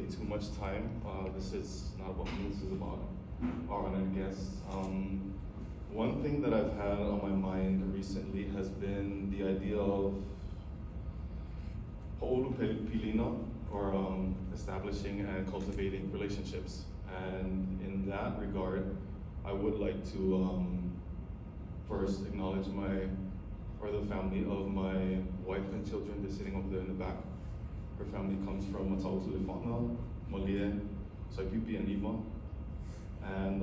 take too much time. This is not about me, this is about our honored guests. One thing that I've had on my mind recently has been the idea of Leilina, or establishing and cultivating relationships. And in that regard, I would like to first acknowledge the family of my wife and children. They're sitting over there in the back. Her family comes from Taupou, Molie, Saipipi, and Iva. And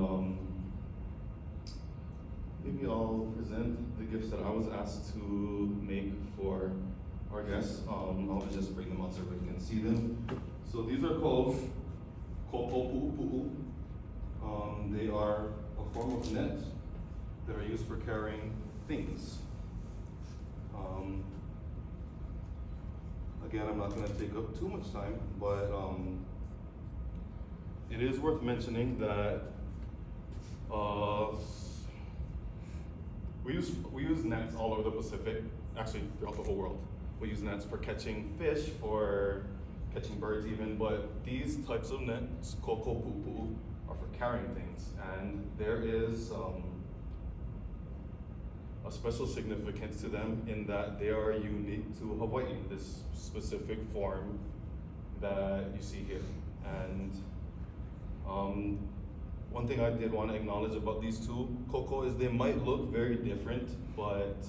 maybe I'll present the gifts that I was asked to make for our guests. I'll just bring them out so everybody can see them. So these are called Taupou. They are a form of net that are used for carrying things. Again, I'm not going to take up too much time, but it is worth mentioning that we use nets all over the Pacific, actually throughout the whole world. We use nets for catching fish, for catching birds even, but these types of nets, Taupou, are for carrying things. And there is a special significance to them in that they are unique to Hawaii, this specific form that you see here. And one thing I did want to acknowledge about these two koko is they might look very different, but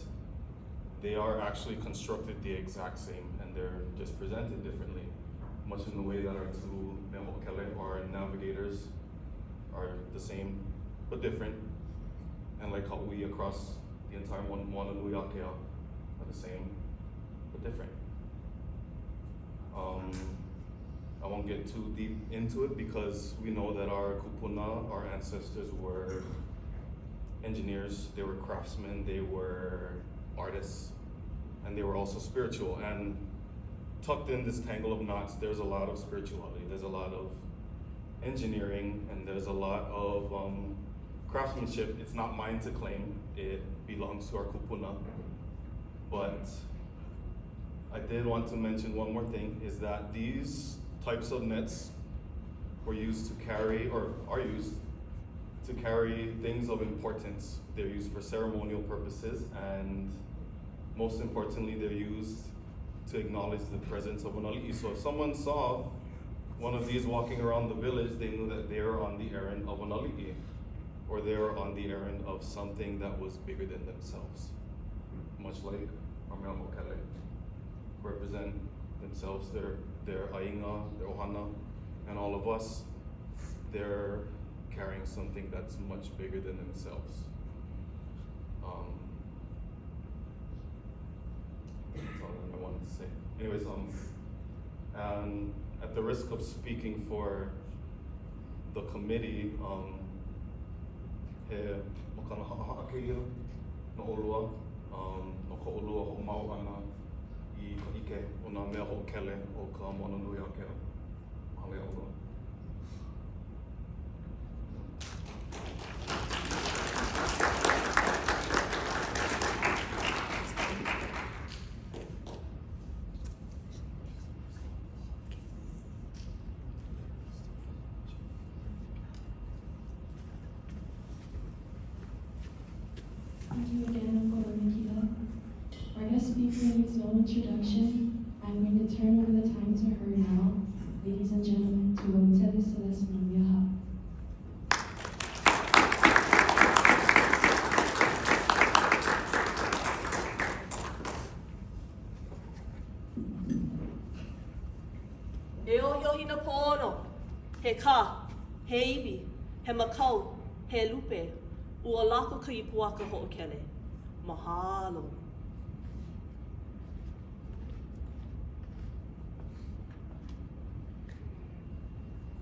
they are actually constructed the exact same, and they're just presented differently, much in the way that our two mehokele, or navigators, are the same but different, and like how we across the entire Moanaluyakea are the same but different. I won't get too deep into it because we know that our kupuna, our ancestors, were engineers, they were craftsmen, they were artists, and they were also spiritual. And tucked in this tangle of knots, there's a lot of spirituality, there's a lot of engineering, and there's a lot of craftsmanship. It's not mine to claim, it belongs to our kupuna. But I did want to mention one more thing, is that these types of nets were used to carry, or are used to carry things of importance. They're used for ceremonial purposes, and most importantly, they're used to acknowledge the presence of an ali'i. So if someone saw one of these walking around the village, they knew that they were on the errand of an ali'i, or they were on the errand of something that was bigger than themselves. Much like our mehokele represent themselves, their ainga, their ohana, and all of us, they're carrying something that's much bigger than themselves. That's all that I wanted to say. Anyways, and at the risk of speaking for the committee, he Makana ha'akeia no olua, no ko olua ho mau ana I ka ike o nā mea ho'okele o ka Moanaluyakea. Mahalo ia olua. Thank you again for Lanakila. Our guest speaker needs no introduction. I'm going to turn over the time to her now. Ladies and gentlemen, to Tilo Celeste Mamiaha. E o hina pono, he ka, he iwi, he makau, he lupe, ua lako ka I puaka ho'okele. Mahalo.